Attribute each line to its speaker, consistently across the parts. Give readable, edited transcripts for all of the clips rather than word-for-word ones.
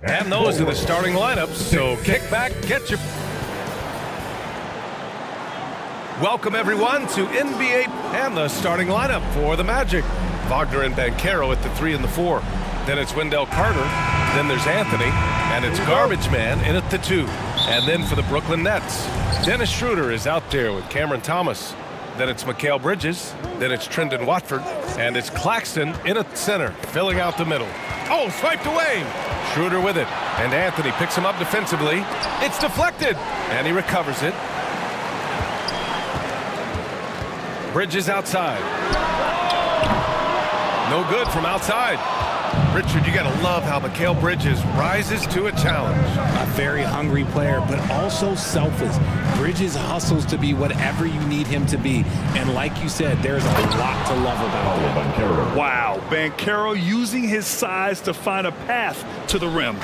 Speaker 1: And those are the starting lineups, so kick back, get your... Welcome, everyone, to NBA and the starting lineup for the Magic. Wagner and Banchero at the 3 and the 4. Then it's Wendell Carter. Then there's Anthony. And it's Garbage Man in at the 2. And then for the Brooklyn Nets, Dennis Schroder is out there with Cameron Thomas. Then it's Mikal Bridges. Then it's Trendon Watford. And it's Claxton in at center, filling out the middle. Oh, swiped away. Schroder with it. And Anthony picks him up defensively. It's deflected. And he recovers it. Bridges outside. No good from outside. Richard, you gotta love how Mikal Bridges rises to a challenge.
Speaker 2: A very hungry player, but also selfless. Bridges hustles to be whatever you need him to be. And like you said, there's a lot to love about him.
Speaker 3: Wow, Banchero using his size to find a path to the rim.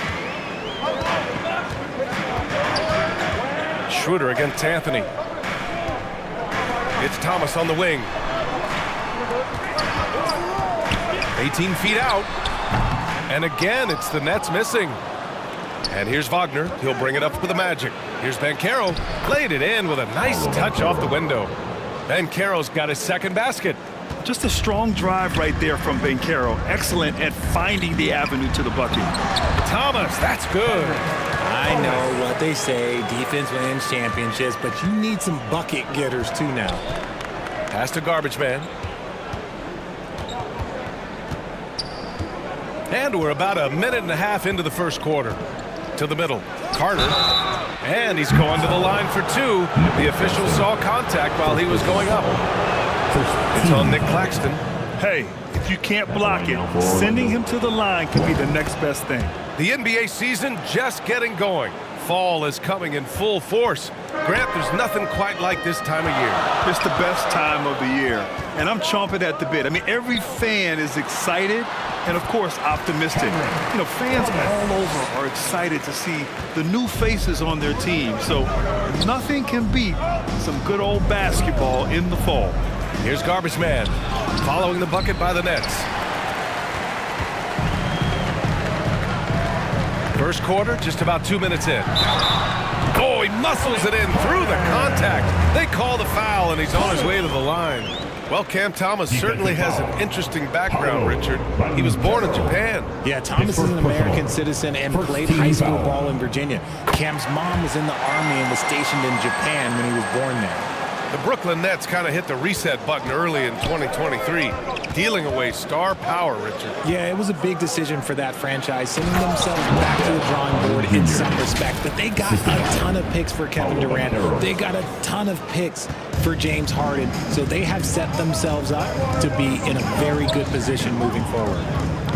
Speaker 1: Schroder against Anthony. It's Thomas on the wing. 18 feet out. And again, it's the Nets missing. And here's Wagner. He'll bring it up for the Magic. Here's Banchero. Played it in with a nice touch off the window. Banchero's got his second basket.
Speaker 3: Just a strong drive right there from Banchero. Excellent at finding the avenue to the bucket.
Speaker 1: Thomas, that's good.
Speaker 2: I know what they say, defense wins championships, but you need some bucket getters too now.
Speaker 1: Pass to Garbage Man. And we're about a minute and a half into the first quarter. To the middle, Carter. And he's going to the line for 2. The official saw contact while he was going up. It's on Nick Claxton.
Speaker 3: Hey, if you can't block it, sending him to the line could be the next best thing.
Speaker 1: The NBA season just getting going. Fall is coming in full force. Grant, there's nothing quite like this time of year.
Speaker 3: It's the best time of the year, and I'm chomping at the bit. I mean, every fan is excited and, of course, optimistic. You know, fans all over are excited to see the new faces on their team. So nothing can beat some good old basketball in the fall.
Speaker 1: Here's Garbage Man, following the bucket by the Nets. First quarter, just about 2 minutes in. Oh, he muscles it in through the contact. They call the foul, and he's on his way to the line. Well, Cam Thomas certainly has an interesting background, Richard. He was born in Japan.
Speaker 2: Yeah, Thomas is an American citizen and played high school ball in Virginia. Cam's mom was in the Army and was stationed in Japan when he was born there.
Speaker 1: The Brooklyn Nets kind of hit the reset button early in 2023, dealing away star power, Richard.
Speaker 2: Yeah, it was a big decision for that franchise, sending themselves back to the drawing board in some respect. But they got a ton of picks for Kevin Durant. They got a ton of picks for James Harden. So they have set themselves up to be in a very good position moving forward.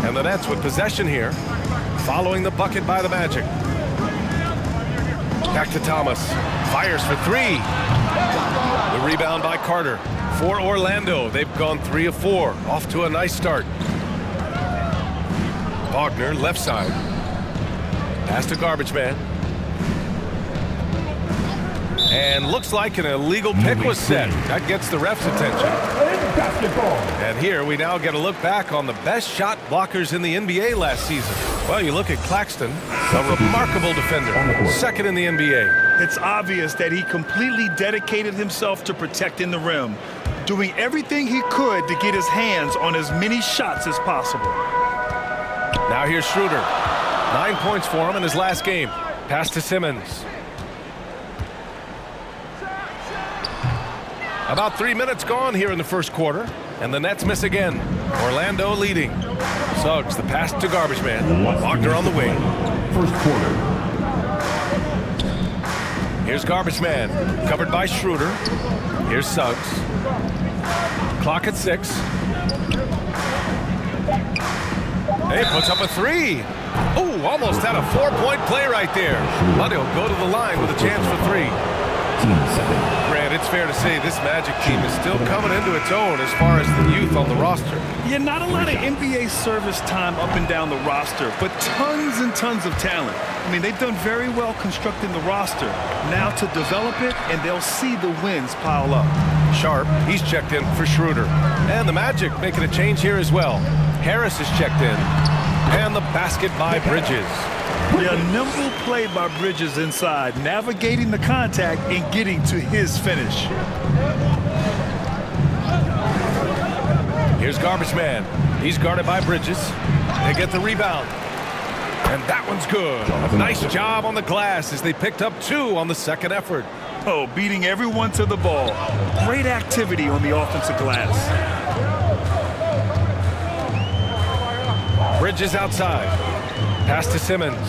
Speaker 1: And the Nets with possession here, following the bucket by the Magic. Back to Thomas. Fires for 3. The rebound by Carter. For Orlando, they've gone 3 of 4. Off to a nice start. Wagner, left side. Pass to Garbage Man. And looks like an illegal pick was set. That gets the ref's attention. And here we now get a look back on the best shot blockers in the NBA last season. Well, you look at Claxton, a remarkable defender, second in the NBA.
Speaker 3: It's obvious that he completely dedicated himself to protecting the rim, doing everything he could to get his hands on as many shots as possible.
Speaker 1: Now here's Schroder. 9 points for him in his last game. Pass to Simmons. About 3 minutes gone here in the first quarter, and the Nets miss again. Orlando leading. Suggs, the pass to Garbage Man. Wagner on the wing.
Speaker 4: First quarter.
Speaker 1: Here's Garbage Man, covered by Schroder. Here's Suggs. Clock at 6. Hey, puts up a 3. Oh, almost had a 4-point play right there. But he'll go to the line with a chance for 3. Grant, it's fair to say this Magic team is still coming into its own as far as the youth on the roster.
Speaker 3: Yeah, not a lot of NBA service time up and down the roster, but tons and tons of talent. I mean, they've done very well constructing the roster. Now to develop it, and they'll see the wins pile up.
Speaker 1: Sharp, he's checked in for Schroder. And the Magic making a change here as well. Harris is checked in. And the basket by Bridges.
Speaker 3: Yeah, a nimble play by Bridges inside, navigating the contact and getting to his finish.
Speaker 1: Here's Garbage Man. He's guarded by Bridges. They get the rebound. And that one's good. Nice job on the glass as they picked up 2 on the second effort.
Speaker 3: Oh, beating everyone to the ball. Great activity on the offensive glass.
Speaker 1: Bridges outside. Pass to Simmons.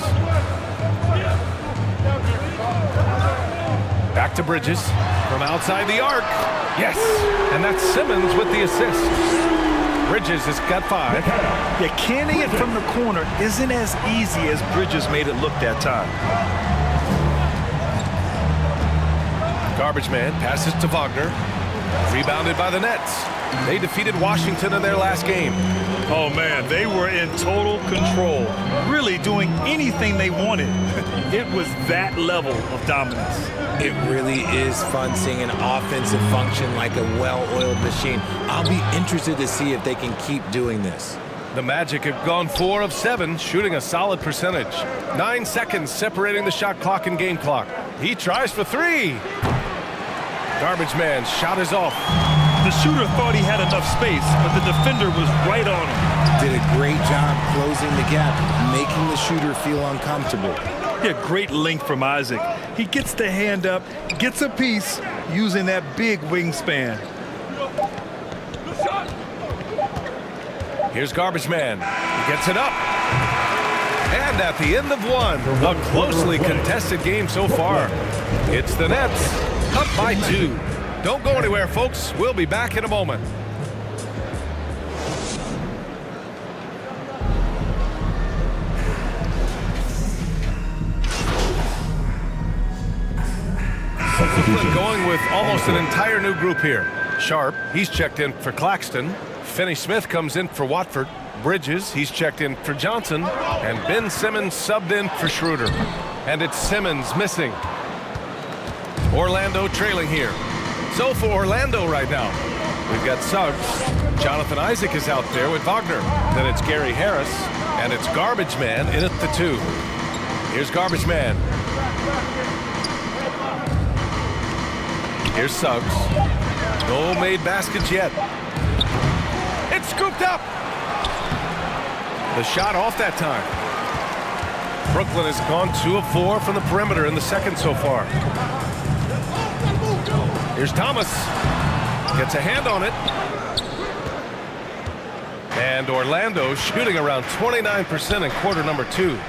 Speaker 1: Back to Bridges from outside the arc. Yes, and that's Simmons with the assist. Bridges has got 5.
Speaker 3: Yeah, canning it from the corner isn't as easy as Bridges made it look that time.
Speaker 1: Garbage Man passes to Wagner. Rebounded by the Nets. They defeated Washington in their last game.
Speaker 3: Oh, man, they were in total control, really doing anything they wanted. It was that level of dominance.
Speaker 2: It really is fun seeing an offensive function like a well-oiled machine. I'll be interested to see if they can keep doing this.
Speaker 1: The Magic have gone 4 of 7, shooting a solid percentage. 9 seconds separating the shot clock and game clock. He tries for 3. Garbage Man's shot is off.
Speaker 3: The shooter thought he had enough space, but the defender was right on him.
Speaker 2: Did a great job closing the gap, making the shooter feel uncomfortable.
Speaker 3: Yeah, great length from Isaac. He gets the hand up, gets a piece, using that big wingspan.
Speaker 1: Here's Garbage Man. He gets it up. And at the end of 1, a closely contested game so far. It's the Nets, up by 2. Don't go anywhere, folks. We'll be back in a moment. Going with almost an entire new group here. Sharp, he's checked in for Claxton. Finney-Smith comes in for Watford. Bridges, he's checked in for Johnson. And Ben Simmons subbed in for Schroder. And it's Simmons missing. Orlando trailing here. So for Orlando right now, we've got Suggs. Jonathan Isaac is out there with Wagner. Then it's Gary Harris. And it's Garbage Man in at the 2. Here's Garbage Man. Here's Suggs. No made baskets yet. It's scooped up. The shot off that time. Brooklyn has gone 2 of 4 from the perimeter in the second so far. Here's Thomas. Gets a hand on it. And Orlando shooting around 29% in quarter number 2.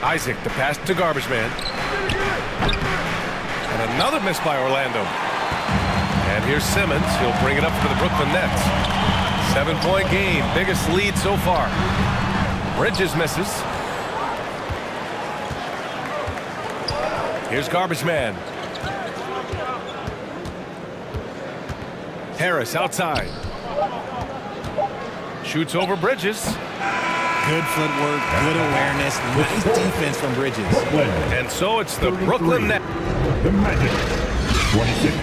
Speaker 1: Isaac, the pass to Garbage Man. And another miss by Orlando. And here's Simmons. He'll bring it up for the Brooklyn Nets. 7-point game. Biggest lead so far. Bridges misses. Here's Garbage Man. Harris outside. Shoots over Bridges.
Speaker 2: Good footwork, good awareness, nice defense from Bridges.
Speaker 1: And so it's the Brooklyn Nets.
Speaker 4: The Magic, 26.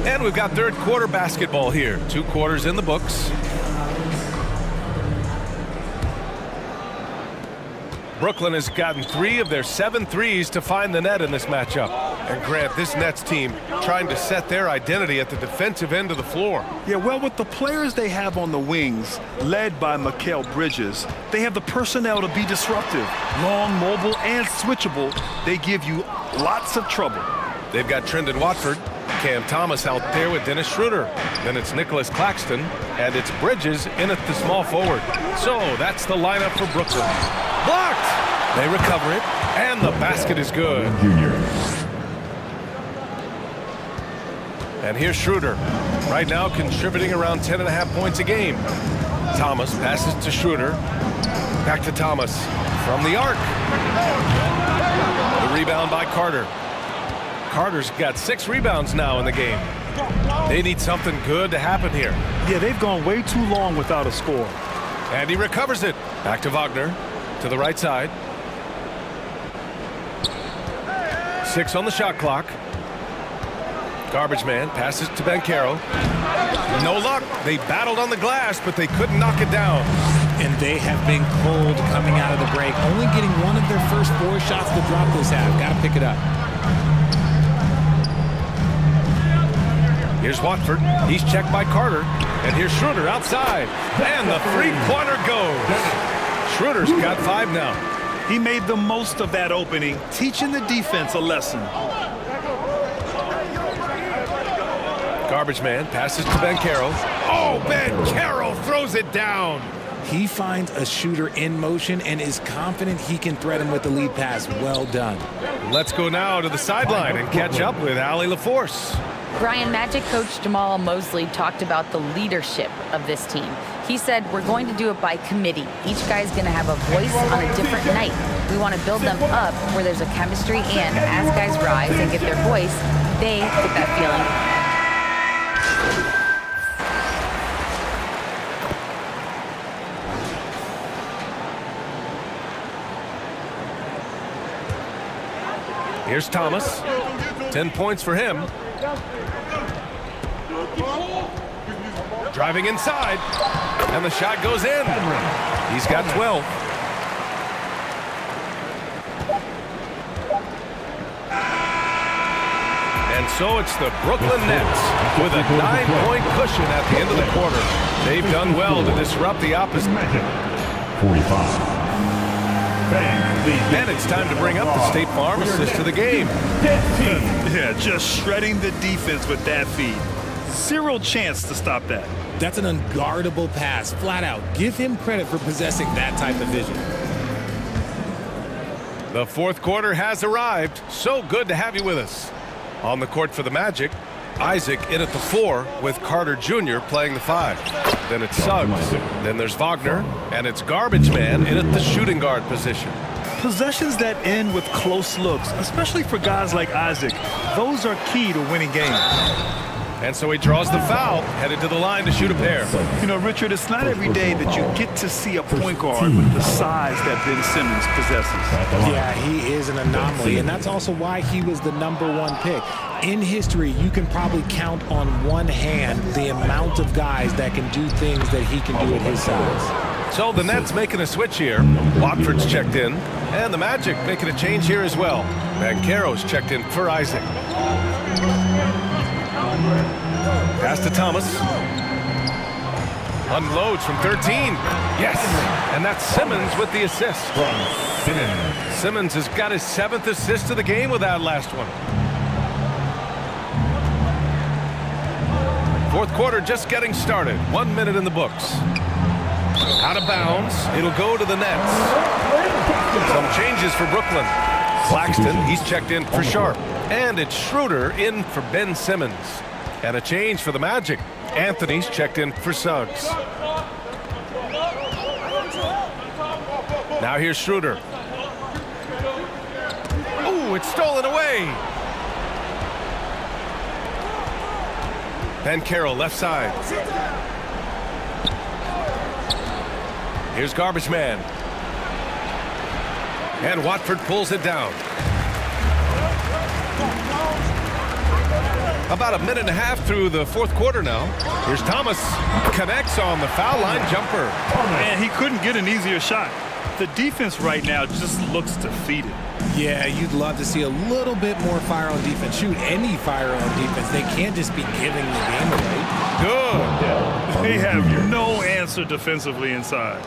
Speaker 1: And we've got third quarter basketball here. 2 quarters in the books. Brooklyn has gotten 3 of their 7 threes to find the net in this matchup. And Grant, this Nets team trying to set their identity at the defensive end of the floor.
Speaker 3: Yeah, well, with the players they have on the wings, led by Mikal Bridges, they have the personnel to be disruptive. Long, mobile, and switchable, they give you lots of trouble.
Speaker 1: They've got Trendon Watford, Cam Thomas out there with Dennis Schroder. Then it's Nicholas Claxton, and it's Bridges in at the small forward. So that's the lineup for Brooklyn. Blocked! They recover it, and the basket is good.
Speaker 4: Junior.
Speaker 1: And here's Schroder. Right now contributing around 10.5 points a game. Thomas passes to Schroder. Back to Thomas from the arc. The rebound by Carter. Carter's got 6 rebounds now in the game. They need something good to happen here.
Speaker 3: Yeah, they've gone way too long without a score.
Speaker 1: And he recovers it. Back to Wagner. To the right side. 6 on the shot clock. Garbage man passes to Banchero. No luck. They battled on the glass, but they couldn't knock it down.
Speaker 2: And they have been cold coming out of the break, only getting one of their first 4 shots to drop this half. Got to pick it up.
Speaker 1: Here's Watford. He's checked by Carter. And here's Schroder outside. And the three-pointer goes. Schroder's got 5 now.
Speaker 3: He made the most of that opening, teaching the defense a lesson.
Speaker 1: Garbage man passes to Banchero. Oh, Banchero throws it down.
Speaker 2: He finds a shooter in motion and is confident he can thread him with the lead pass. Well done.
Speaker 1: Let's go now to the sideline and catch up with Allie LaForce.
Speaker 5: Brian, Magic coach Jamal Mosley talked about the leadership of this team. He said, we're going to do it by committee. Each guy's going to have a voice on a different night. We want to build them up where there's a chemistry, and as guys rise and get their voice, they get that feeling.
Speaker 1: Here's Thomas. 10 points for him. Driving inside. And the shot goes in. He's got 12. And so it's the Brooklyn Nets with a 9-point cushion at the end of the quarter. They've done well to disrupt the opposite.
Speaker 4: 45.
Speaker 1: And it's time to bring up the State Farm assist to the game.
Speaker 3: Yeah, just shredding the defense with that feed. 0 chance to stop that.
Speaker 2: That's an unguardable pass, flat out. Give him credit for possessing that type of vision.
Speaker 1: The fourth quarter has arrived. So good to have you with us. On the court for the Magic, Isaac in at the 4 with Carter Jr. playing the 5. Then it's Suggs. Then there's Wagner. And it's Garbage Man in at the shooting guard position.
Speaker 3: Possessions that end with close looks, especially for guys like Isaac, those are key to winning games.
Speaker 1: And so he draws the foul, headed to the line to shoot a pair.
Speaker 3: You know, Richard, it's not every day that you get to see a point guard with the size that Ben Simmons possesses.
Speaker 2: Yeah, he is an anomaly, and that's also why he was the #1 pick. In history, you can probably count on one hand the amount of guys that can do things that he can do at his size.
Speaker 1: So the Nets making a switch here. Watford's checked in, and the Magic making a change here as well. Banchero's checked in for Isaac. Pass to Thomas. Unloads from 13. Yes! And that's Simmons with the assist. Simmons has got his 7th assist of the game with that last one. Fourth quarter just getting started. 1 minute in the books. Out of bounds. It'll go to the Nets. Some changes for Brooklyn. Claxton, he's checked in for Sharp. And it's Schroder in for Ben Simmons. And a change for the Magic. Anthony's checked in for Suggs. Now here's Schroder. Oh, it's stolen away. Banchero left side. Here's Garbage Man. And Watford pulls it down. About a minute and a half through the fourth quarter now. Here's Thomas. Connects on the foul line jumper.
Speaker 3: Man, he couldn't get an easier shot. The defense right now just looks defeated.
Speaker 2: Yeah, you'd love to see a little bit more fire on defense. Shoot, any fire on defense. They can't just be giving the game away.
Speaker 1: Good.
Speaker 3: They have no answer defensively inside.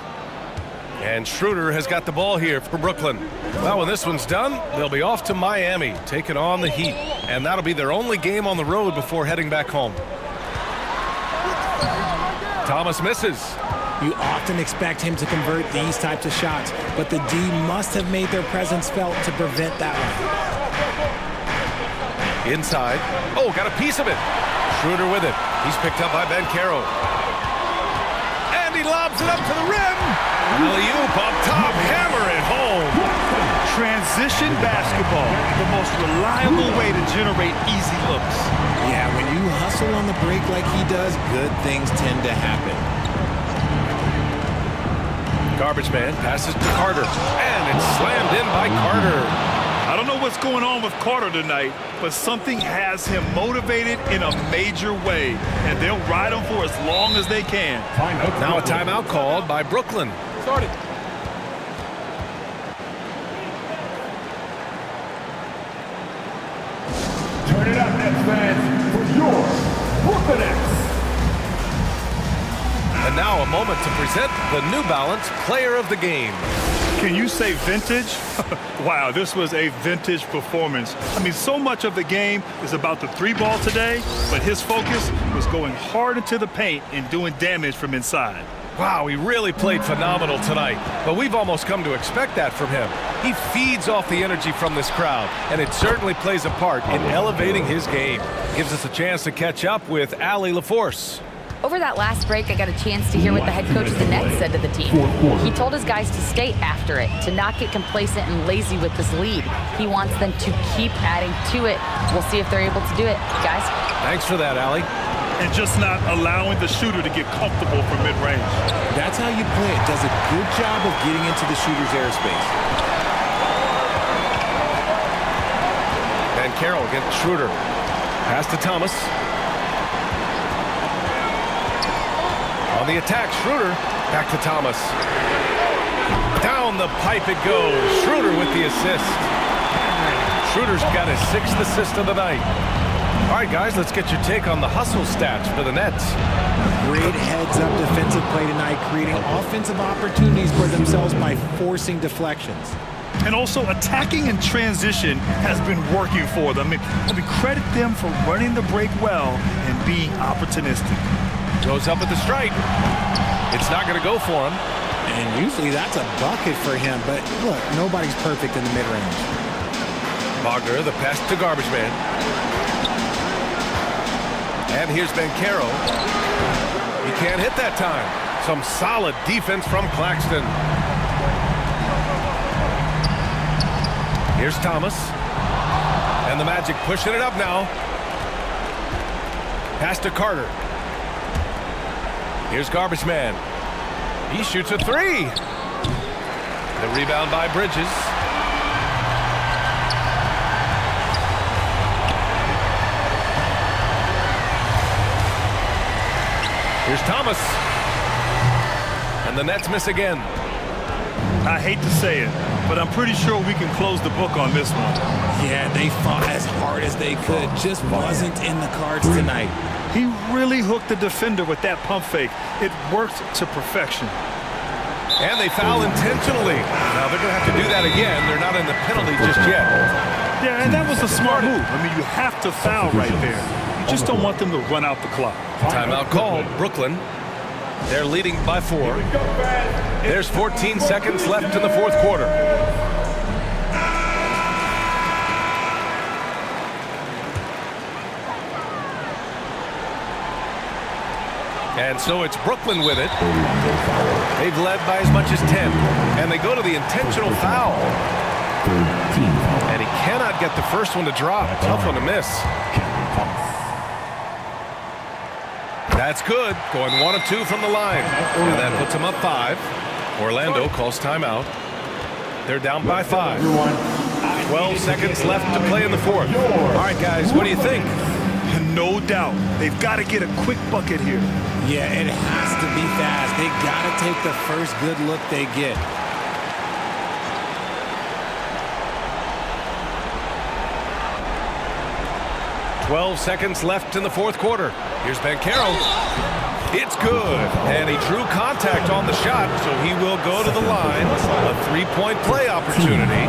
Speaker 1: And Schroder has got the ball here for Brooklyn. Well, when this one's done, they'll be off to Miami, taking on the Heat. And that'll be their only game on the road before heading back home. Thomas misses.
Speaker 2: You often expect him to convert these types of shots, but the D must have made their presence felt to prevent that one.
Speaker 1: Inside. Oh, got a piece of it. Schroder with it. He's picked up by Banchero. And he lobs it up to the rim. Alley-oop up top. Hammer it home.
Speaker 3: Transition basketball, the most reliable way to generate easy looks.
Speaker 2: Yeah, when you hustle on the break like he does, good things tend to happen.
Speaker 1: Garbage man passes to Carter. And it's slammed in by Carter.
Speaker 3: I don't know what what's going on with Carter tonight, but something has him motivated in a major way, and they'll ride him for as long as they can.
Speaker 1: Now a timeout called by Brooklyn.
Speaker 3: Started.
Speaker 4: Turn it up, Nets fans, for your Brooklyn Nets.
Speaker 1: And now a moment to present the New Balance Player of the Game.
Speaker 3: Can you say vintage? Wow, this was a vintage performance. I mean, so much of the game is about the three ball today, but his focus was going hard into the paint and doing damage from inside.
Speaker 1: Wow, he really played phenomenal tonight, but we've almost come to expect that from him. He feeds off the energy from this crowd, and it certainly plays a part in elevating his game. Gives us a chance to catch up with Allie LaForce.
Speaker 5: Over that last break, I got a chance to hear what the head coach of the Nets said to the team. He told his guys to stay after it, to not get complacent and lazy with this lead. He wants them to keep adding to it. We'll see if they're able to do it, guys.
Speaker 1: Thanks for that, Allie.
Speaker 3: And just not allowing the shooter to get comfortable from mid-range.
Speaker 2: That's how you play it. Does a good job of getting into the shooter's airspace.
Speaker 1: And Carroll against Schroder. Pass to Thomas. On the attack, Schroder. Back to Thomas. Down the pipe it goes. Schroder with the assist. Schroder's got his 6th assist of the night. All right, guys, let's get your take on the hustle stats for the Nets.
Speaker 2: Great heads-up defensive play tonight, creating offensive opportunities for themselves by forcing deflections.
Speaker 3: And also attacking in transition has been working for them. I mean, credit them for running the break well and being opportunistic.
Speaker 1: Goes up at the stripe. It's not going to go for him.
Speaker 2: And usually that's a bucket for him, but look, nobody's perfect in the mid-range.
Speaker 1: Wagner, the pass to Garbage Man. And here's Banchero. He can't hit that time. Some solid defense from Claxton. Here's Thomas. And the Magic pushing it up now. Pass to Carter. Here's Garbage Man. He shoots a three. The rebound by Bridges. Here's Thomas. And the Nets miss again.
Speaker 3: I hate to say it, but I'm pretty sure we can close the book on this one.
Speaker 2: Yeah, they fought as hard as they could. Just wasn't in the cards tonight.
Speaker 3: He really hooked the defender with that pump fake. It worked to perfection.
Speaker 1: And they foul intentionally. Now they're going to have to do that again. They're not in the penalty just yet.
Speaker 3: Yeah, and that was a smart move. I mean, you have to foul right there. You just don't want them to run out the clock.
Speaker 1: Timeout called. Brooklyn. They're leading by 4. There's 14 seconds left in the 4th quarter. And so it's Brooklyn with it. They've led by as much as 10. And they go to the intentional foul. And he cannot get the first one to drop. Tough one to miss. That's good. Going 1 of 2 from the line. And that puts him up 5. Orlando calls timeout. They're down by 5. 12 seconds left to play in the 4th. All right, guys, what do you think?
Speaker 3: No doubt. They've got to get a quick bucket here.
Speaker 2: Yeah, it has to be fast. They got to take the first good look they get.
Speaker 1: "12 seconds left in the 4th quarter. Here's Banchero. It's good. And he drew contact on the shot, so he will go to the line. A 3-point play opportunity.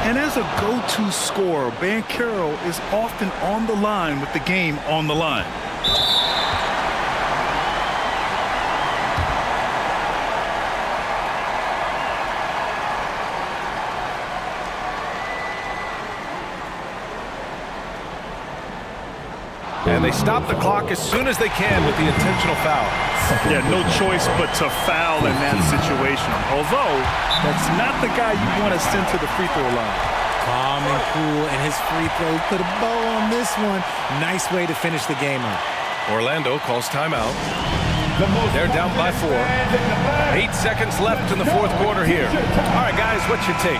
Speaker 3: And as a go-to scorer, Banchero is often on the line with the game on the line.
Speaker 1: And they stop the clock as soon as they can with the intentional foul.
Speaker 3: Yeah, no choice but to foul in that situation. Although, that's not the guy you want to send to the free throw line.
Speaker 2: Calm and cool, and his free throws put a bow on this one. Nice way to finish the game up.
Speaker 1: Orlando calls timeout. They're down by 4. 8 seconds left in the fourth quarter here. All right, guys, what's your take?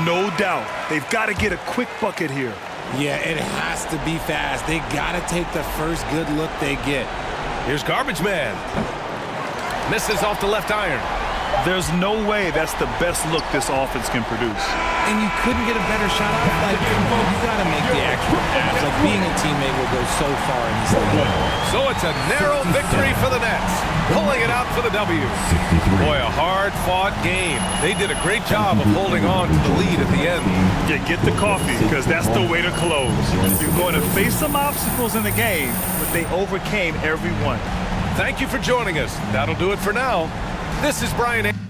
Speaker 3: No doubt. They've got to get a quick bucket here.
Speaker 2: Yeah, it has to be fast. They got to take the first good look they get.
Speaker 1: Here's Garbage Man. Misses off the left iron.
Speaker 3: There's no way that's the best look this offense can produce.
Speaker 2: And you couldn't get a better shot off. Like, you got to make the extra pass. Like, being a teammate will go so far in this league.
Speaker 1: So it's a narrow victory for the Nets, pulling it out for the W. Boy, a hard-fought game. They did a great job of holding on to the lead at the end.
Speaker 3: Yeah, get the coffee, because that's the way to close. You're going to face some obstacles in the game, but they overcame every one.
Speaker 1: Thank you for joining us. That'll do it for now. This is Brian.